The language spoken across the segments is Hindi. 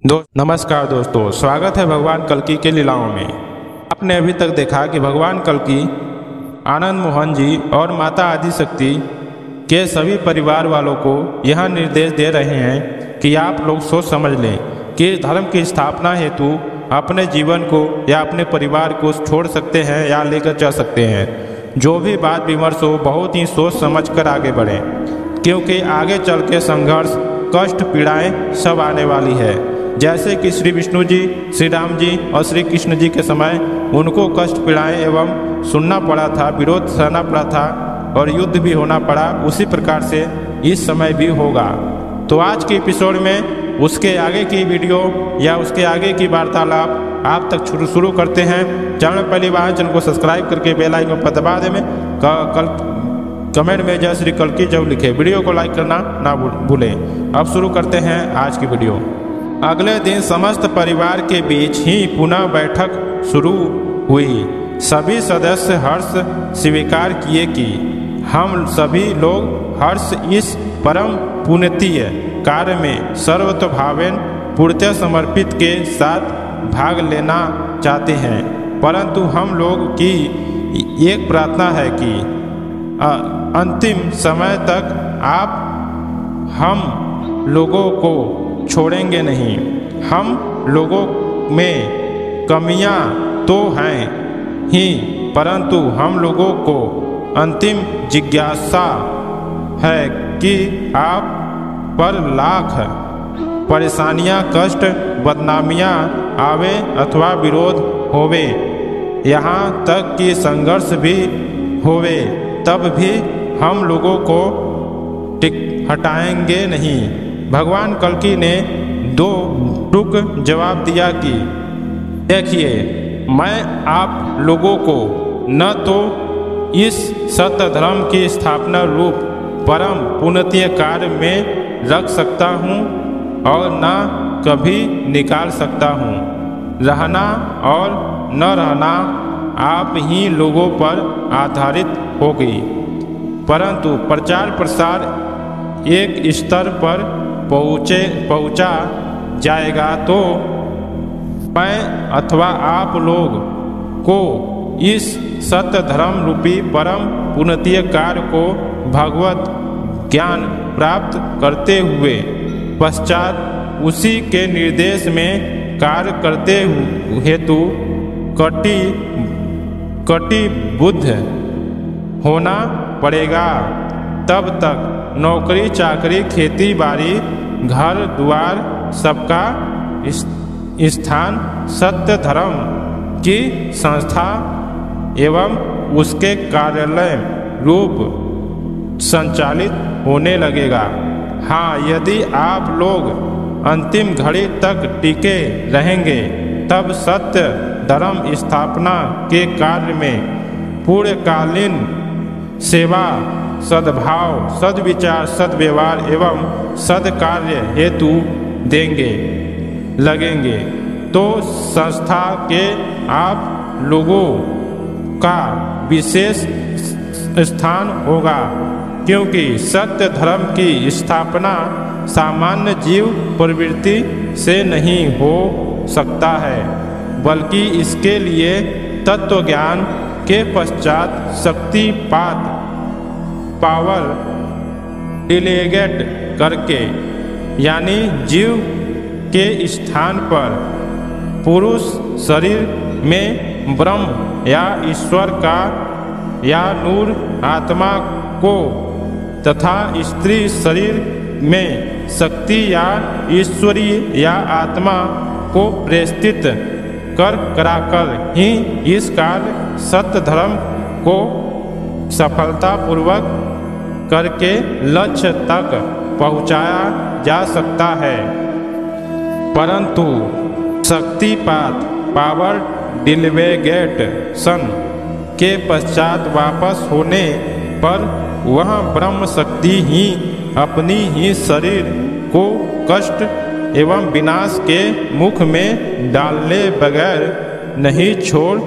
नमस्कार दोस्तों, स्वागत है भगवान कल्कि के लीलाओं में। आपने अभी तक देखा कि भगवान कल्कि आनंद मोहन जी और माता आदिशक्ति के सभी परिवार वालों को यह निर्देश दे रहे हैं कि आप लोग सोच समझ लें कि धर्म की स्थापना हेतु अपने जीवन को या अपने परिवार को छोड़ सकते हैं या लेकर चल सकते हैं। जो भी बात विमर्श हो, बहुत ही सोच समझ कर आगे बढ़ें, क्योंकि आगे चल के संघर्ष, कष्ट, पीड़ाएं सब आने वाली है। जैसे कि श्री विष्णु जी, श्री राम जी और श्री कृष्ण जी के समय उनको कष्ट, पीड़ाएं एवं सुनना पड़ा था, विरोध सहना पड़ा था और युद्ध भी होना पड़ा, उसी प्रकार से इस समय भी होगा। तो आज के एपिसोड में उसके आगे की वीडियो या उसके आगे की वार्तालाप आप तक शुरू करते हैं। चैनल पहली बार चैनल को सब्सक्राइब करके बेल आइकन पर दबा दें। कमेंट में जय श्री कल्कि जब लिखे, वीडियो को लाइक करना ना भूलें। अब शुरू करते हैं आज की वीडियो। अगले दिन समस्त परिवार के बीच ही पुनः बैठक शुरू हुई। सभी सदस्य हर्ष स्वीकार किए कि हम सभी लोग हर्ष इस परम पुण्यतीय कार्य में सर्वतोभावेन पूर्णतः समर्पित के साथ भाग लेना चाहते हैं। परंतु हम लोग की एक प्रार्थना है कि अंतिम समय तक आप हम लोगों को छोड़ेंगे नहीं। हम लोगों में कमियां तो हैं ही, परंतु हम लोगों को अंतिम जिज्ञासा है कि आप पर लाख परेशानियां, कष्ट, बदनामियां आवे अथवा विरोध होवे, यहाँ तक कि संघर्ष भी होवे, तब भी हम लोगों को हटाएंगे नहीं। भगवान कल्कि ने दो टूक जवाब दिया कि देखिए, मैं आप लोगों को न तो इस सत्य धर्म की स्थापना रूप परम पुण्यतीय कार्य में रख सकता हूँ और न कभी निकाल सकता हूँ। रहना और न रहना आप ही लोगों पर आधारित होगी, परंतु प्रचार प्रसार एक स्तर पर पहुँचा जाएगा तो मैं अथवा आप लोग को इस सत्य धर्म रूपी परम पुण्यतीय कार्य को भगवत ज्ञान प्राप्त करते हुए पश्चात उसी के निर्देश में कार्य करते हेतु कटिबद्ध होना पड़ेगा। तब तक नौकरी चाकरी, खेती बाड़ी, घर द्वार सबका स्थान सत्य धर्म की संस्था एवं उसके कार्यालय रूप संचालित होने लगेगा। हाँ, यदि आप लोग अंतिम घड़ी तक टिके रहेंगे, तब सत्य धर्म स्थापना के कार्य में पूर्णकालीन सेवा, सद्भाव, सद्विचार, सद्व्यवहार एवं सद्कार्य हेतु लगेंगे तो संस्था के आप लोगों का विशेष स्थान होगा, क्योंकि सत्य धर्म की स्थापना सामान्य जीव प्रवृत्ति से नहीं हो सकता है, बल्कि इसके लिए तत्व ज्ञान के पश्चात शक्तिपात, पावर डिलीगेट करके, यानी जीव के स्थान पर पुरुष शरीर में ब्रह्म या ईश्वर का या नूर आत्मा को तथा स्त्री शरीर में शक्ति या ईश्वरीय या आत्मा को प्रेषित कराकर ही इस कार्य सत्य धर्म को सफलतापूर्वक करके लक्ष्य तक पहुंचाया जा सकता है। परंतु शक्तिपात, पावर डिलीगेशन के पश्चात वापस होने पर वह ब्रह्म शक्ति ही अपनी ही शरीर को कष्ट एवं विनाश के मुख में डालने बगैर नहीं छोड़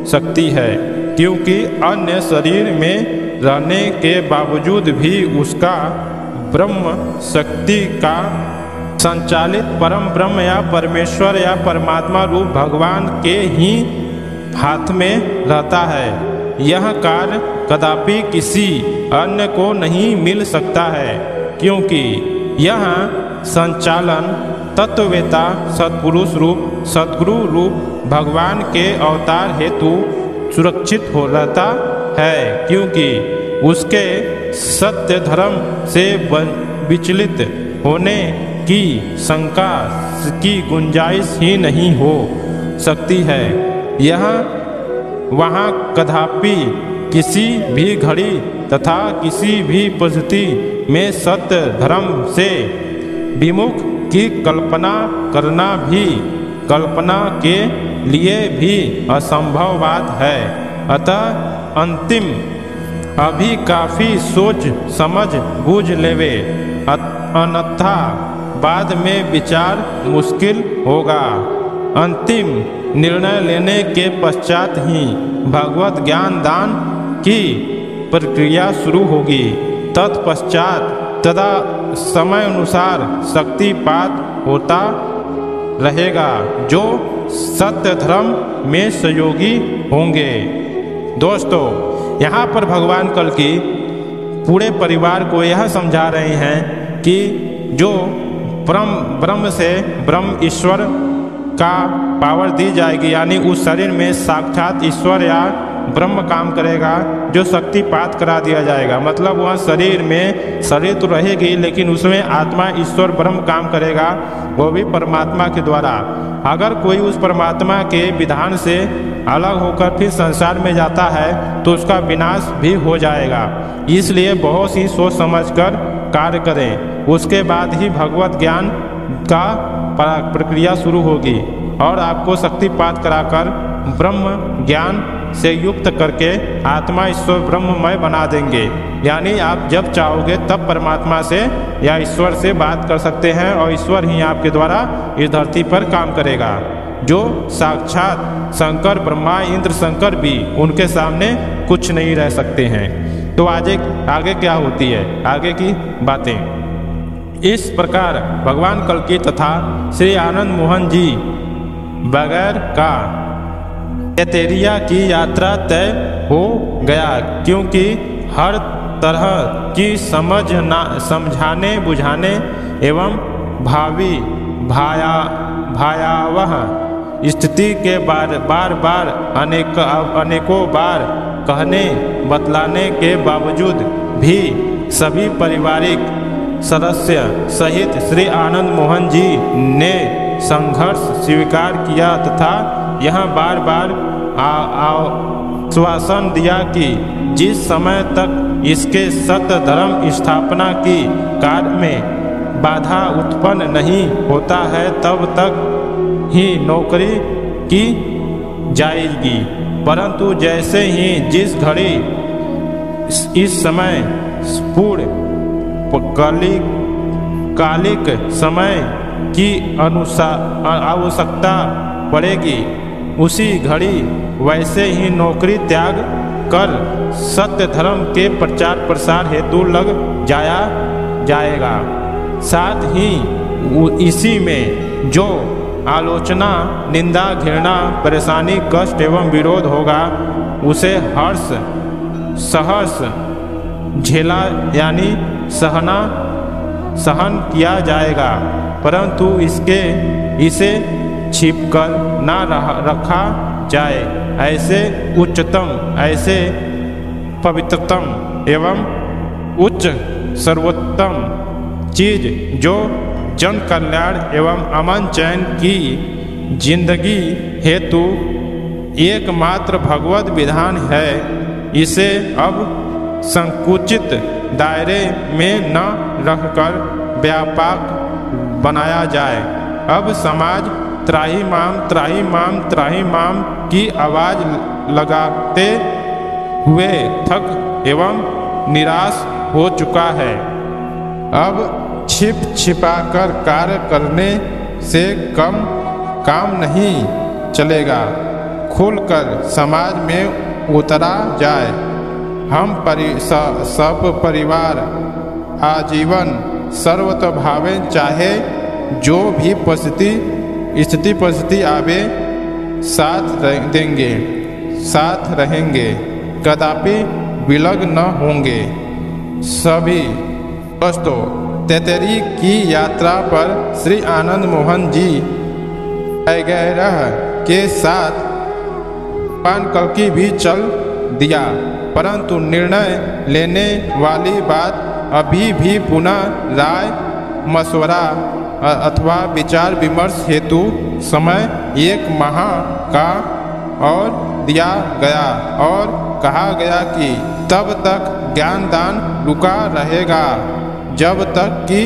सकती है, क्योंकि अन्य शरीर में रहने के बावजूद भी उसका ब्रह्म शक्ति का संचालित परम ब्रह्म या परमेश्वर या परमात्मा रूप भगवान के ही हाथ में रहता है। यह कार्य कदापि किसी अन्य को नहीं मिल सकता है, क्योंकि यह संचालन तत्ववेता सत्पुरुष रूप सद्गुरु रूप भगवान के अवतार हेतु सुरक्षित हो रहता है, क्योंकि उसके सत्य धर्म से विचलित होने की शंका की गुंजाइश ही नहीं हो सकती है। यह वहाँ कदापि किसी भी घड़ी तथा किसी भी परिस्थिति में सत्य धर्म से विमुख की कल्पना करना भी कल्पना के लिए भी असंभव बात है। अतः अंतिम अभी काफी सोच समझ बूझ लेवे, अन्यथा बाद में विचार मुश्किल होगा। अंतिम निर्णय लेने के पश्चात ही भगवत ज्ञान दान की प्रक्रिया शुरू होगी। तत्पश्चात तदा समय अनुसार शक्तिपात होता रहेगा, जो सत्य धर्म में सहयोगी होंगे। दोस्तों, यहाँ पर भगवान कल्कि पूरे परिवार को यह समझा रहे हैं कि जो ब्रह्म से ब्रह्म ईश्वर का पावर दी जाएगी, यानी उस शरीर में साक्षात ईश्वर या ब्रह्म काम करेगा, जो शक्तिपात करा दिया जाएगा। मतलब वह शरीर में शरीर तो रहेगी, लेकिन उसमें आत्मा ईश्वर ब्रह्म काम करेगा, वो भी परमात्मा के द्वारा। अगर कोई उस परमात्मा के विधान से अलग होकर फिर संसार में जाता है तो उसका विनाश भी हो जाएगा। इसलिए बहुत ही सोच समझकर कार्य करें, उसके बाद ही भगवत ज्ञान का प्रक्रिया शुरू होगी और आपको शक्तिपात कराकर ब्रह्म ज्ञान से युक्त करके आत्मा ईश्वर ब्रह्ममय बना देंगे। यानी आप जब चाहोगे तब परमात्मा से या ईश्वर से बात कर सकते हैं और ईश्वर ही आपके द्वारा इस धरती पर काम करेगा। जो साक्षात शंकर ब्रह्मा इंद्र शंकर भी उनके सामने कुछ नहीं रह सकते हैं। तो आगे क्या होती है, आगे की बातें। इस प्रकार भगवान कल्कि तथा श्री आनंद मोहन जी बगैर का एतेरिया की यात्रा तय हो गया, क्योंकि हर तरह की समझाने बुझाने एवं भावी भयावह स्थिति के बार अनेकों बार कहने बतलाने के बावजूद भी सभी पारिवारिक सदस्य सहित श्री आनंद मोहन जी ने संघर्ष स्वीकार किया तथा यह बार बार आश्वासन दिया कि जिस समय तक इसके सत्य धर्म स्थापना की कार्य में बाधा उत्पन्न नहीं होता है तब तक ही नौकरी की जाएगी। परंतु जैसे ही जिस घड़ी इस समय पूर्ण कालिक समय की आवश्यकता पड़ेगी, उसी घड़ी वैसे ही नौकरी त्याग कर सत्य धर्म के प्रचार प्रसार हेतु लग जाएगा। साथ ही इसी में जो आलोचना निंदा घृणा परेशानी कष्ट एवं विरोध होगा उसे हर्ष सहर्ष झेला यानी सहन किया जाएगा, परंतु इसे छिपकर ना रखा जाए। ऐसे उच्चतम ऐसे पवित्रतम एवं उच्च सर्वोत्तम चीज जो जन कल्याण एवं अमन चैन की जिंदगी हेतु एकमात्र भगवत विधान है, इसे अब संकुचित दायरे में न रखकर व्यापक बनाया जाए। अब समाज त्राही माम की आवाज लगाते हुए थक एवं निराश हो चुका है। अब छिपाकर कार्य करने से कम काम नहीं चलेगा, खुलकर समाज में उतरा जाए। हम सब परिवार आजीवन सर्वतोभावेन चाहे जो भी स्थिति परिस्थिति आवे साथ रहेंगे, कदापि विलग न होंगे। सभी दोस्तों, तेतरी की यात्रा पर श्री आनंद मोहन जी वगैरह के साथ भगवान कल्कि भी चल दिया, परंतु निर्णय लेने वाली बात अभी भी पुनः राय मशवरा अथवा विचार विमर्श हेतु समय 1 माह का और दिया गया और कहा गया कि तब तक ज्ञान दान रुका रहेगा जब तक कि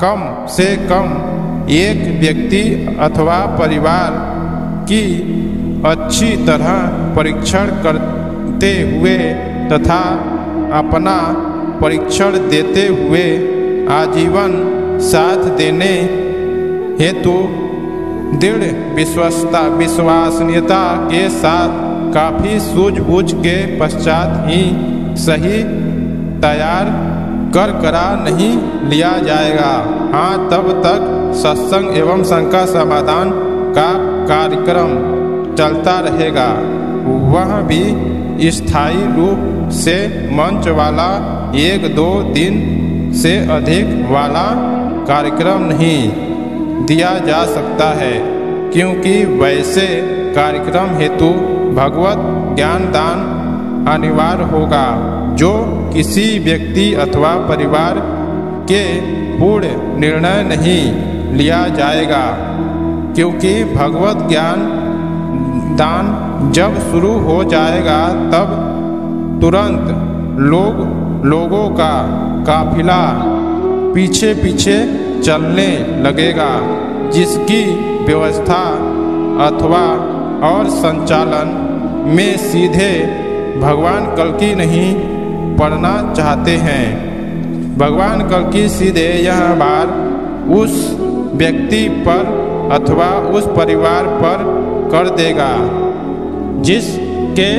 कम से कम एक व्यक्ति अथवा परिवार की अच्छी तरह परीक्षण करते हुए तथा अपना परीक्षण देते हुए आजीवन साथ देने हेतु दृढ़ विश्वसनीयता के साथ काफी सूझबूझ के पश्चात ही सही तैयार करा नहीं लिया जाएगा। हाँ, तब तक सत्संग एवं शंका समाधान का कार्यक्रम चलता रहेगा, वह भी स्थायी रूप से मंच वाला 1-2 दिन से अधिक वाला कार्यक्रम नहीं दिया जा सकता है, क्योंकि वैसे कार्यक्रम हेतु भगवत ज्ञान दान अनिवार्य होगा, जो किसी व्यक्ति अथवा परिवार के पूर्ण निर्णय नहीं लिया जाएगा, क्योंकि भगवत ज्ञान दान जब शुरू हो जाएगा तब तुरंत लोगों का काफिला पीछे पीछे चलने लगेगा, जिसकी व्यवस्था अथवा और संचालन में सीधे भगवान कल्कि नहीं पढ़ना चाहते हैं। भगवान कल्कि सीधे यह बार उस व्यक्ति पर अथवा उस परिवार पर कर देगा जिसके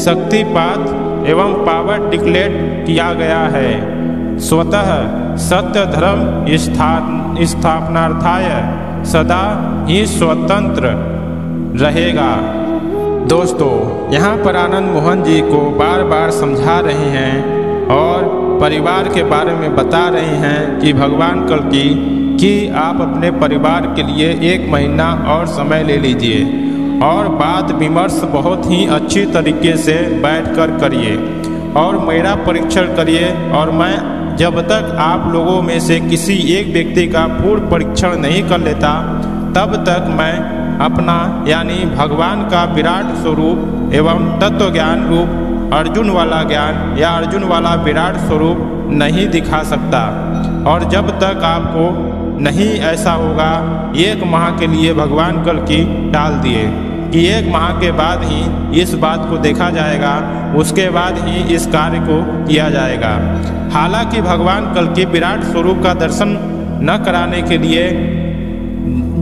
शक्तिपात एवं पावर डिक्लेयर किया गया है। स्वतः सत्य धर्म स्थापनार्थाय सदा ही स्वतंत्र रहेगा। दोस्तों, यहाँ पर आनंद मोहन जी को बार बार समझा रहे हैं और परिवार के बारे में बता रहे हैं कि भगवान कल्कि कि आप अपने परिवार के लिए 1 महीना और समय ले लीजिए और बात विमर्श बहुत ही अच्छी तरीके से बैठकर करिए और मेरा परीक्षण करिए, और मैं जब तक आप लोगों में से किसी एक व्यक्ति का पूर्ण परीक्षण नहीं कर लेता तब तक मैं अपना यानी भगवान का विराट स्वरूप एवं तत्व ज्ञान रूप अर्जुन वाला ज्ञान या अर्जुन वाला विराट स्वरूप नहीं दिखा सकता। और जब तक आपको नहीं ऐसा होगा, 1 माह के लिए भगवान कल्कि टाल दिए कि 1 माह के बाद ही इस बात को देखा जाएगा, उसके बाद ही इस कार्य को किया जाएगा। हालांकि भगवान कल्कि विराट स्वरूप का दर्शन न कराने के लिए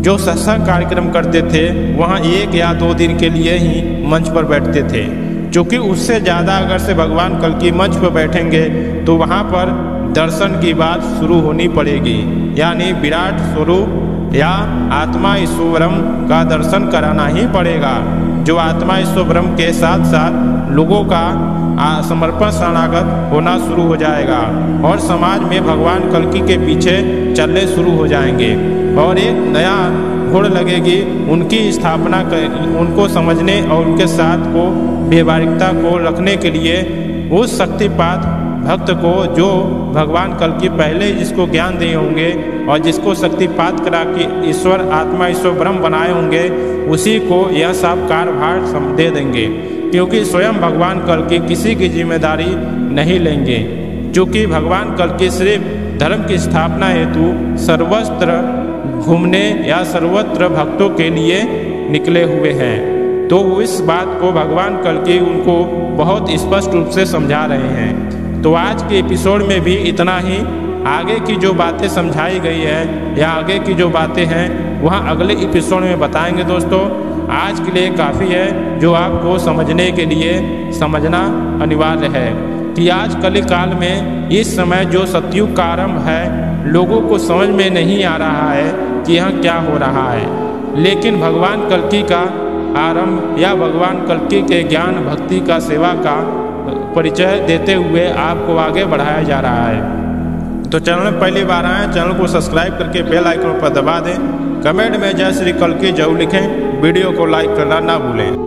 जो सत्संग कार्यक्रम करते थे वहाँ 1 या 2 दिन के लिए ही मंच पर बैठते थे, क्योंकि उससे ज़्यादा अगर से भगवान कल्कि मंच पर बैठेंगे तो वहाँ पर दर्शन की बात शुरू होनी पड़ेगी, यानी विराट स्वरूप या आत्मा ईश्वरम का दर्शन कराना ही पड़ेगा, जो आत्मा ईश्वरम के साथ साथ लोगों का समर्पण शरणागत होना शुरू हो जाएगा और समाज में भगवान कल्कि के पीछे चलने शुरू हो जाएंगे और एक नया होड़ लगेगी उनकी स्थापना उनको समझने और उनके साथ को व्यवहारिकता को रखने के लिए उस शक्तिपात भक्त को जो भगवान कल्कि पहले जिसको ज्ञान दिए होंगे और जिसको शक्तिपात करा के ईश्वर आत्मा ईश्वर ब्रह्म बनाए होंगे, उसी को यह सब कार्यभार दे देंगे, क्योंकि स्वयं भगवान कल्कि किसी की जिम्मेदारी नहीं लेंगे, क्योंकि भगवान कल्कि सिर्फ धर्म की स्थापना हेतु सर्वत्र घूमने या सर्वत्र भक्तों के लिए निकले हुए हैं। तो इस बात को भगवान कल्कि उनको बहुत स्पष्ट रूप से समझा रहे हैं। तो आज के एपिसोड में भी इतना ही। आगे की जो बातें समझाई गई है या आगे की जो बातें हैं वह अगले एपिसोड में बताएंगे दोस्तों। आज के लिए काफ़ी है जो आपको समझने के लिए समझना अनिवार्य है कि आज कलिकाल में इस समय जो सतयुग का आरंभ है लोगों को समझ में नहीं आ रहा है कि यह क्या हो रहा है, लेकिन भगवान कल्कि का आरंभ या भगवान कल्कि के ज्ञान भक्ति का सेवा का परिचय देते हुए आपको आगे बढ़ाया जा रहा है। तो चैनल में पहली बार आए, चैनल को सब्सक्राइब करके बेल आइकन पर दबा दें। कमेंट में जय श्री कल्कि जरूर लिखें। वीडियो को लाइक करना ना भूलें।